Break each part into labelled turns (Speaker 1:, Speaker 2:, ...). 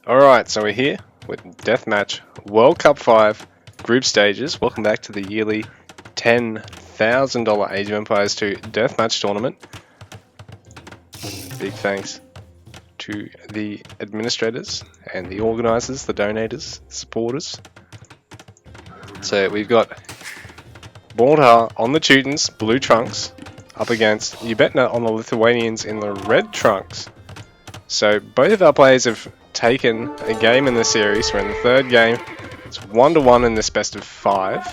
Speaker 1: Alright, so we're here with Deathmatch World Cup 5 group stages. Welcome back to the yearly $10,000 Age of Empires 2 Deathmatch tournament. Big thanks to the administrators and the organisers, the donators, supporters. So we've got Maldhar on the Teutons, blue trunks, up against Ubetnir on the Lithuanians in the red trunks. So both of our players have taken a game in the series. We're in the third game. It's 1-1 in this best of 5.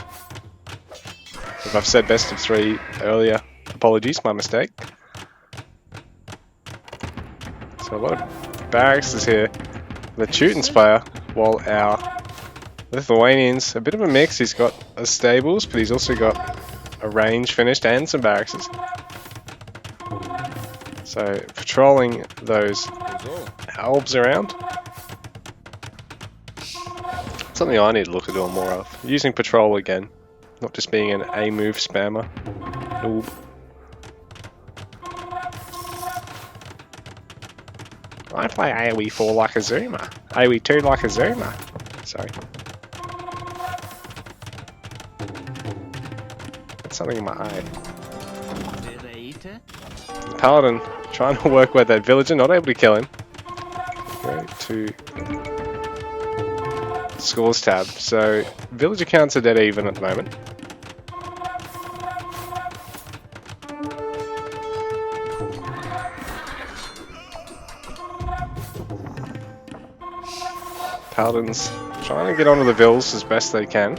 Speaker 1: If I've said best of 3 earlier, apologies, my mistake. So a lot of barracks is here. The Teutons player, while our Lithuanians, a bit of a mix. He's got a stables, but he's also got a range finished and some barracks. So patrolling those albs around. Something I need to look at doing more of. Using patrol again, not just being an A move spammer. Noob. I play AoE 4 like a zoomer. AoE 2 like a zoomer. Sorry. That's something in my eye. Paladin trying to work with that villager, not able to kill him. Go to scores tab. So villager counts are dead even at the moment. Paladins trying to get onto the vills as best they can.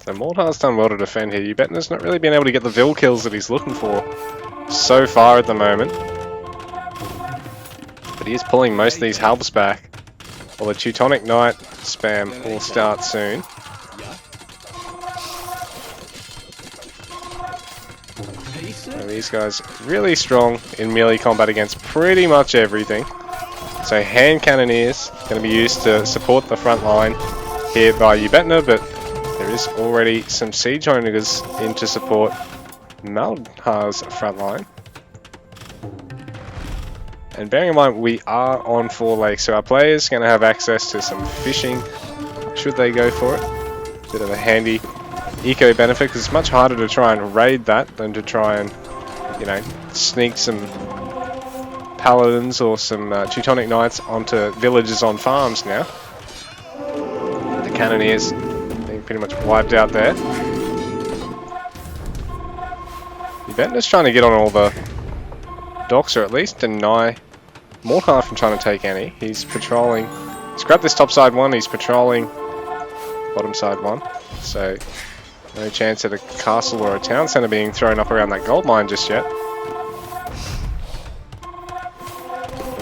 Speaker 1: So Maldhar's done well to defend here. Ubetnir's not really been able to get the vill kills that he's looking for so far at the moment. But he is pulling most of these halbs back. While the Teutonic Knight spam will start soon. So these guys really strong in melee combat against pretty much everything. So hand cannoneers going to be used to support the front line here by Ubetnir, but there is already some siege owners in to support Maldhar's front line. And bearing in mind we are on 4 lakes, so our players going to have access to some fishing should they go for it. Bit of a handy eco benefit because it's much harder to try and raid that than to try and, you know, sneak some paladins or some Teutonic Knights onto villages on farms now. The cannoneers being pretty much wiped out there. Ubetnir's trying to get on all the docks, or at least deny Maldhar from trying to take any. He's patrolling. He's grabbed this top side one. He's patrolling bottom side one. So no chance at a castle or a town centre being thrown up around that gold mine just yet.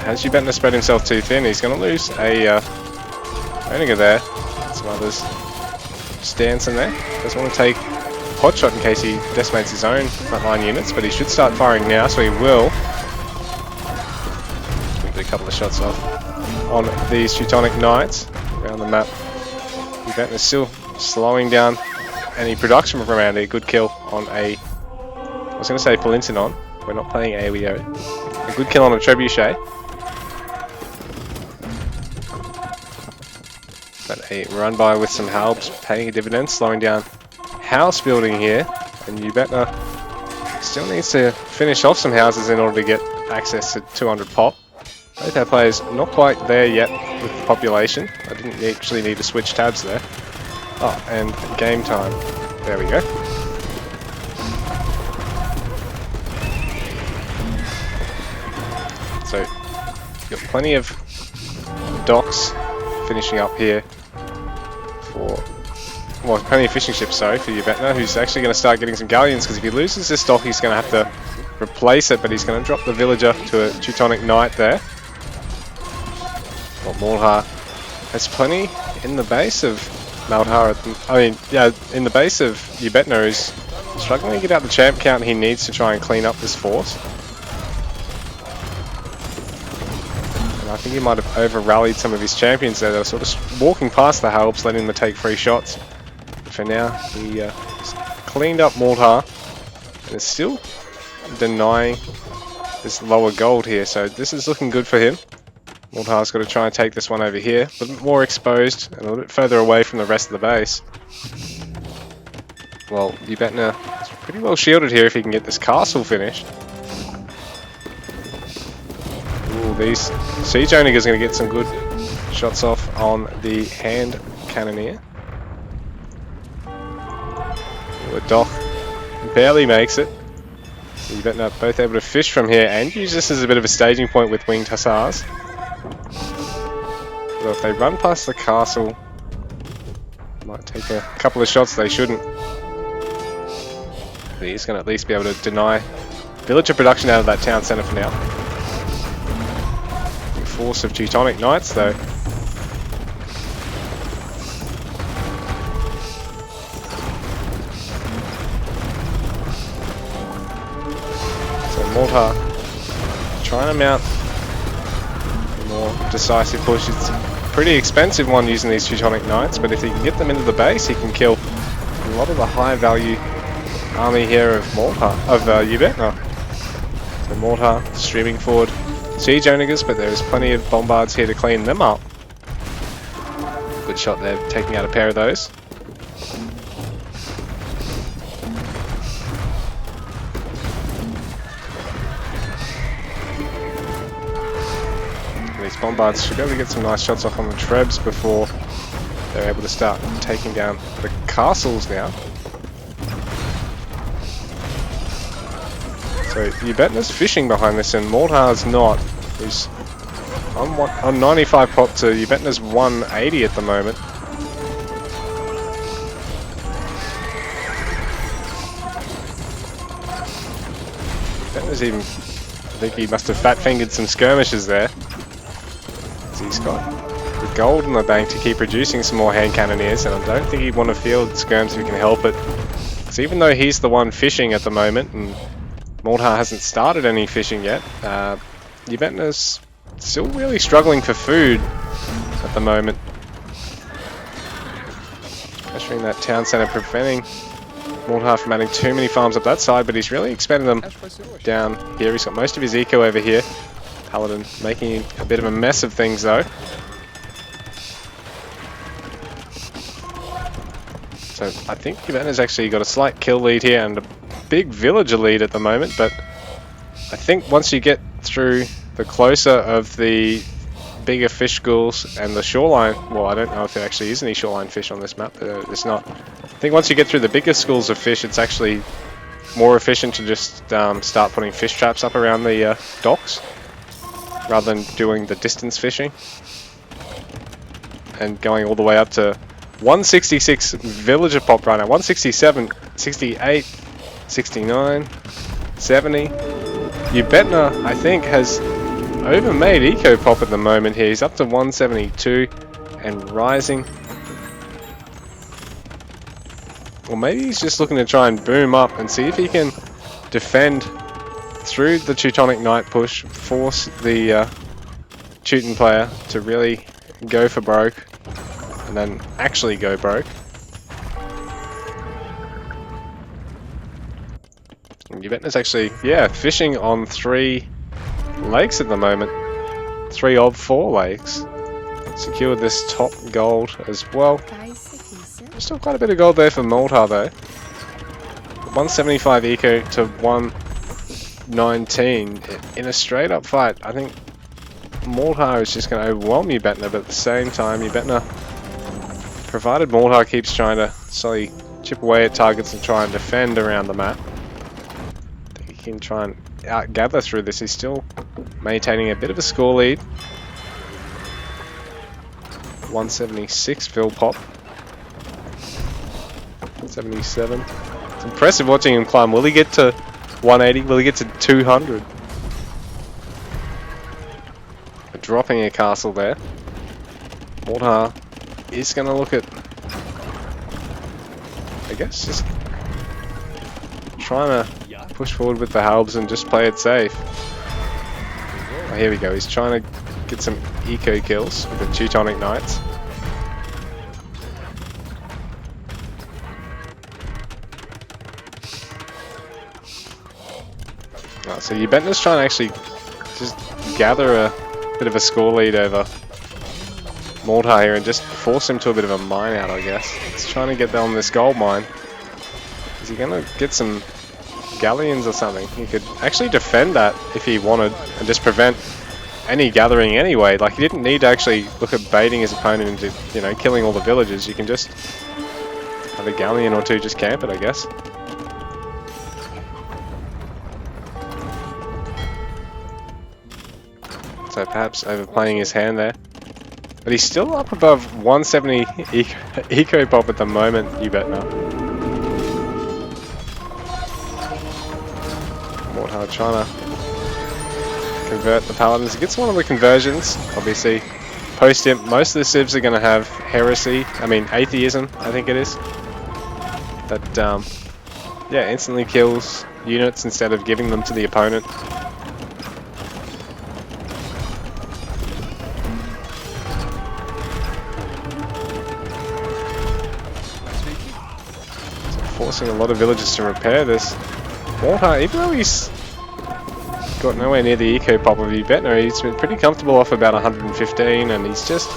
Speaker 1: Has Ubetnir spread himself too thin? He's going to lose a Oeniger there. Some others stance in there. Doesn't want to take hotshot in case he decimates his own frontline units, but he should start firing now, so he will. Get a couple of shots off on these Teutonic Knights around the map. Ubetnir still slowing down any production from around here. Good kill on a, I was going to say Polintinon. We're not playing AoEO. A good kill on a Trebuchet. But a run by with some halbs paying a dividend, slowing down house building here, and Ubetnir still needs to finish off some houses in order to get access to 200 pop. Both our players not quite there yet with the population. I didn't actually need to switch tabs there. Oh, and game time. There we go. So, you've got plenty of docks finishing up here for, well, plenty of fishing ships, sorry, for Ubetnir, who's actually going to start getting some galleons, because if he loses this dock, he's going to have to replace it, but he's going to drop the villager to a Teutonic Knight there. Well, Maldhar has plenty in the base of Maldhar, in the base of Ubetnir, who's struggling to get out the champ count he needs to try and clean up this force. And I think he might have over-rallied some of his champions there. They were sort of walking past the halbs, letting them take free shots. But for now, he cleaned up Maldhar, and is still denying this lower gold here, so this is looking good for him. Maldhar's got to try and take this one over here, a little bit more exposed and a little bit further away from the rest of the base. Well, Ubetnir is pretty well shielded here if he can get this castle finished. Ooh, these siege owners are going to get some good shots off on the hand cannoneer. Ooh, a Doch barely makes it. Ubetnir both able to fish from here and use this as a bit of a staging point with winged hussars. But if they run past the castle, might take a couple of shots they shouldn't. But he's going to at least be able to deny villager production out of that town centre for now. The force of Teutonic Knights though. So Maldhar trying to mount a more decisive push. It's a pretty expensive one using these Teutonic Knights, but if he can get them into the base, he can kill a lot of the high value army here of Ubetnir. So Maldhar streaming forward siege onagers, but there is plenty of bombards here to clean them up. Good shot there, taking out a pair of those. These bombards should be able to get some nice shots off on the trebs before they're able to start taking down the castles now. So Ubetnir's fishing behind this and Maldhar's not. He's on 95 pop to Ubetnir's 180 at the moment. Ubetnir's even, I think he must have fat fingered some skirmishes there. So he's got the gold in the bank to keep producing some more hand cannoneers, and I don't think he'd want to field skirms if he can help it. Because even though he's the one fishing at the moment and Maldhar hasn't started any fishing yet, Ubetnir's still really struggling for food at the moment. Pressuring that town centre, preventing Maldhar from adding too many farms up that side, but he's really expanding them down here. He's got most of his eco over here. Paladin making a bit of a mess of things though. So I think Ubetnir's actually got a slight kill lead here and a big villager lead at the moment, but I think once you get through the closer of the bigger fish schools and the shoreline, well, I don't know if there actually is any shoreline fish on this map, but it's not. I think once you get through the bigger schools of fish, it's actually more efficient to just start putting fish traps up around the docks rather than doing the distance fishing and going all the way up to 166 villager pop right now, 167, 68, 69, 70. Ubetnir, I think, has overmade eco pop at the moment here. He's up to 172 and rising. Or maybe he's just looking to try and boom up and see if he can defend through the Teutonic Knight push, force the Teuton player to really go for broke, and then actually go broke. Ubetnir's actually, yeah, fishing on 3 lakes at the moment. 3 of 4 lakes. Secured this top gold as well. Still quite a bit of gold there for Maldhar though. 175 eco to 119 in a straight up fight. I think Maldhar is just going to overwhelm Ubetnir, but at the same time Ubetnir, provided Maldhar keeps trying to slowly chip away at targets and try and defend around the map, I think he can try and outgather through this. He's still maintaining a bit of a score lead. 176 fill pop. 77. It's impressive watching him climb. Will he get to 180? Will he get to 200? Dropping a castle there. Maldhar is going to look at, I guess, just trying to push forward with the halbs and just play it safe. Oh, here we go. He's trying to get some eco kills with the Teutonic Knights. So Ubetnir's trying to actually just gather a bit of a score lead over Maldhar here and just force him to a bit of a mine out, I guess. He's trying to get on this gold mine. Is he going to get some galleons or something? He could actually defend that if he wanted and just prevent any gathering anyway. Like, he didn't need to actually look at baiting his opponent into, you know, killing all the villagers. You can just have a galleon or two just camp it, I guess. So perhaps overplaying his hand there. But he's still up above 170 eco pop at the moment, Ubetnir. Maldhar trying to convert the paladins. He gets one of the conversions, obviously. Post-imp, most of the civs are going to have heresy, atheism, I think it is. That, yeah, instantly kills units instead of giving them to the opponent. Forcing a lot of villagers to repair this. Maldhar, even though he's got nowhere near the eco pop of Ubetnir, he's been pretty comfortable off about 115, and he's just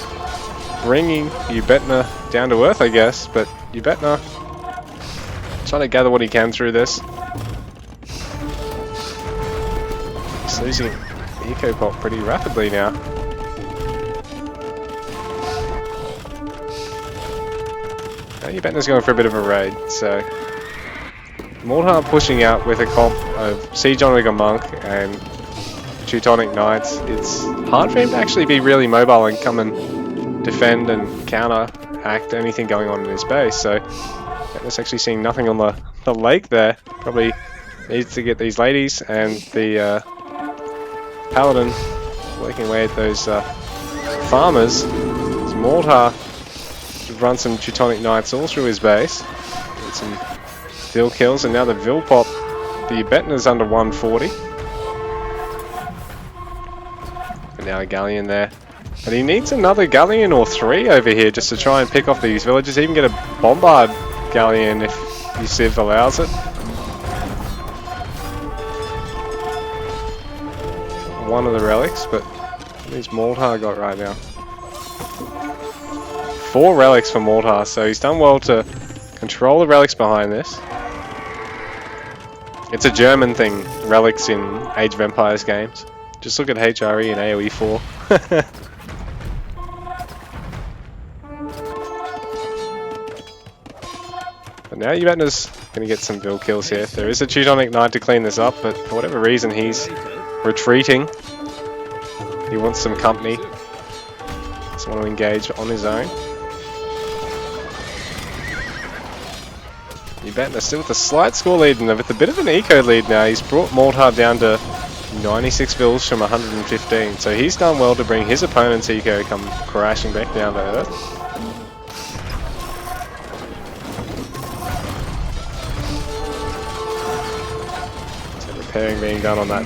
Speaker 1: bringing Ubetnir down to earth, I guess. But Ubetnir trying to gather what he can through this. He's losing eco pop pretty rapidly now. Ubetnir's going for a bit of a raid, so Maldhar pushing out with a comp of Siege Onrigger Monk and Teutonic Knights. It's hard for him to actually be really mobile and come and defend and counteract anything going on in his base, so Ubetnir's actually seeing nothing on the lake there. Probably needs to get these ladies and the paladin working away at those farmers. It's Maldhar run some Teutonic Knights all through his base. Get some Vil kills, and now the Vil pop. The Ubetnir's under 140. And now a galleon there. But he needs another galleon or three over here just to try and pick off these villages. Even get a bombard galleon if the Civ allows it. One of the relics, but what has Maldhar got right now? 4 relics for Maldhar, so he's done well to control the relics behind this. It's a German thing, relics in Age of Empires games. Just look at HRE and AoE4. But now Ubetnir's going to get some Vil kills here. There is a Teutonic Knight to clean this up, but for whatever reason he's retreating. He wants some company. Doesn't want to engage on his own. Ubetnir still with a slight score lead and with a bit of an eco lead now. He's brought Maldhar down to 96 vils from 115, so he's done well to bring his opponent's eco come crashing back down to earth. So repairing being done on that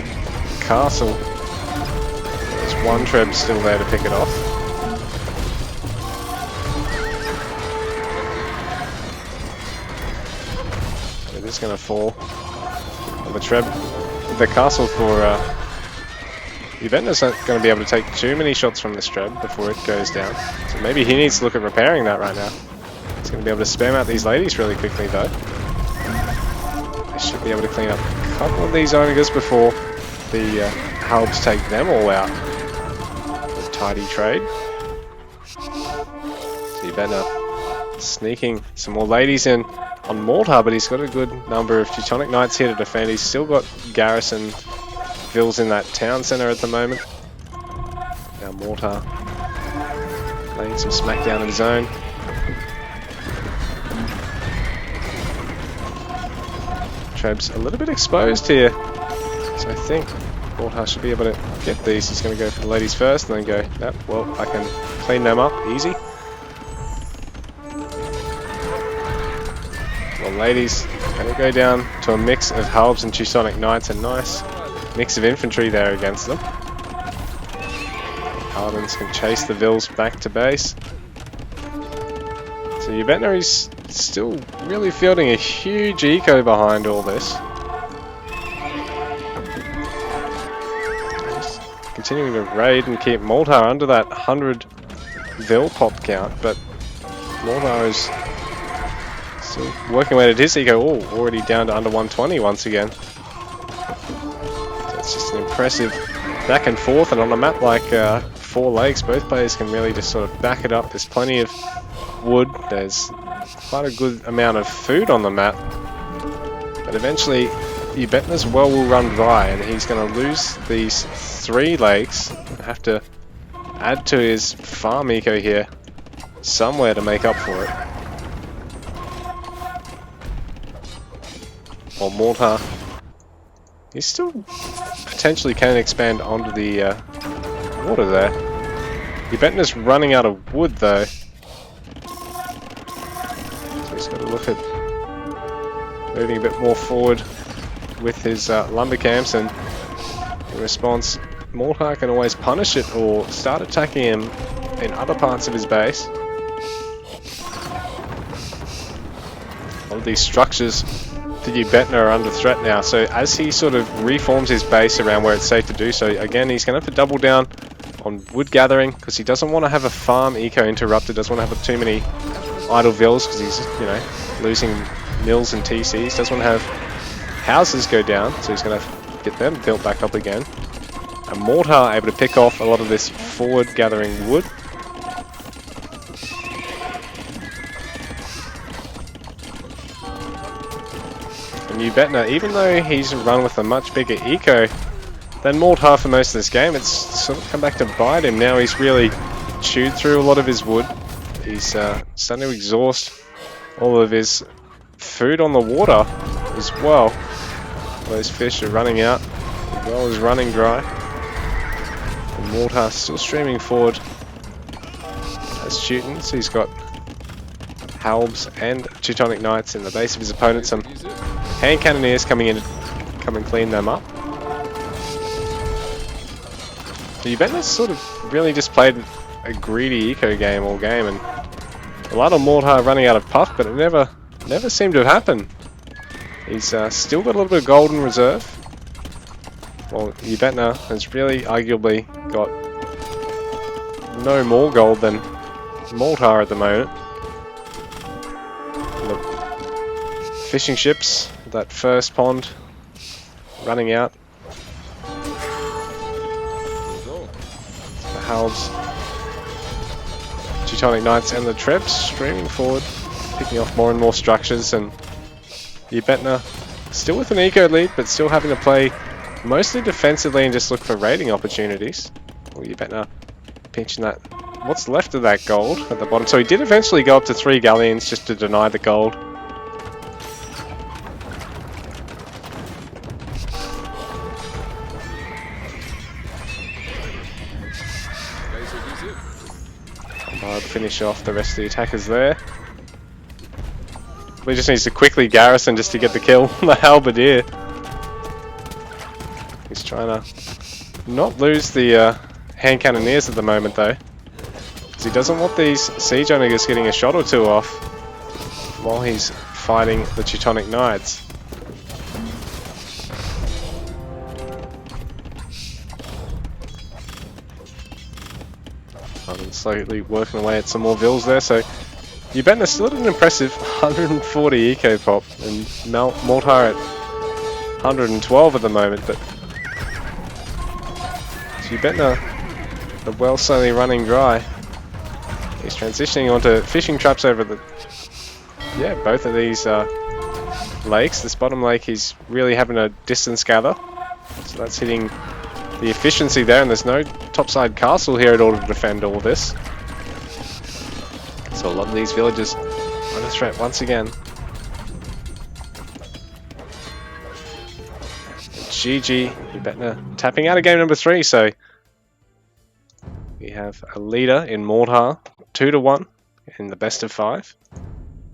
Speaker 1: castle. There's one Treb still there to pick it off. It's going to fall on the Treb. The castle for Ubetnir's not going to be able to take too many shots from this Treb before it goes down. So maybe he needs to look at repairing that right now. He's going to be able to spam out these ladies really quickly though. They should be able to clean up a couple of these Onriggers before the Halbs take them all out. A tidy trade. So Ubetnir sneaking some more ladies in on Maldhar, but he's got a good number of Teutonic Knights here to defend. He's still got garrison Vils in that town centre at the moment. Now Maldhar laying some smackdown in his own. Treb's a little bit exposed here, so I think Maldhar should be able to get these. He's going to go for the ladies first and then go, nope, well, I can clean them up easy. Well, ladies, going to go down to a mix of Halbs and Teutonic Knights. A nice mix of infantry there against them. Paladins can chase the Vils back to base. So Ubetnir is still really fielding a huge eco behind all this. continuing to raid and keep Maldhar under that 100 Vil pop count, but Maldhar is still working away at his eco. Oh, already down to under 120 once again. So it's just an impressive back and forth, and on a map like 4 Lakes, both players can really just sort of back it up. There's plenty of wood, there's quite a good amount of food on the map, but eventually Ubetnir's well will run dry, and he's going to lose these 3 lakes and have to add to his farm eco here somewhere to make up for it. While Maldhar, he still potentially can expand onto the water there. Ubetnir's running out of wood though, so he's got to look at moving a bit more forward with his lumber camps, and in response Maldhar can always punish it or start attacking him in other parts of his base. All of these structures to Ubetnir are under threat now, so as he sort of reforms his base around where it's safe to do so, again he's going to have to double down on wood gathering, because he doesn't want to have a farm eco interrupted, doesn't want to have too many idle vills, because he's, you know, losing mills and TCs, doesn't want to have houses go down, so he's going to get them built back up again. And Maldhar able to pick off a lot of this forward gathering wood. And Ubetnir, even though he's run with a much bigger eco than Maldhar for most of this game, it's sort of come back to bite him. Now he's really chewed through a lot of his wood. He's starting to exhaust all of his food on the water as well. Those fish are running out, the well is running dry. And Maldhar still streaming forward as Teutons. He's got Halbs and Teutonic Knights in the base of his opponent. Some hand cannoneers coming in to come and clean them up. So Ubetnir's sort of really just played a greedy eco game all game, and a lot of Maldhar running out of puff, but it never seemed to happen. He's still got a little bit of gold in reserve. Well, Ubetnir has really arguably got no more gold than Maldhar at the moment. The fishing ships, that first pond running out. The Halbs, Teutonic Knights and the Trebs streaming forward, picking off more and more structures, and Ubetnir still with an eco lead, but still having to play mostly defensively and just look for raiding opportunities. Well, Ubetnir pinching that, what's left of that gold at the bottom. So he did eventually go up to 3 galleons just to deny the gold. Maldhar to finish off the rest of the attackers there. He just needs to quickly garrison just to get the kill. The halberdier. He's trying to not lose the hand cannoneers at the moment though, because he doesn't want these siege onagers getting a shot or two off while he's fighting the Teutonic Knights. I'm slowly working away at some more vills there, so Ubetnir still at an impressive 140 eco pop, and Maldhar at 112 at the moment, but Ubetnir, the well slowly running dry. He's transitioning onto fishing traps over the, both of these lakes. This bottom lake he's really having a distance gather, so that's hitting the efficiency there, and there's no topside castle here at all to defend all this. So a lot of these villages under threat once again. GG, Ubetnir tapping out of game number 3, so we have a leader in Maldhar, 2-1 in the best of 5.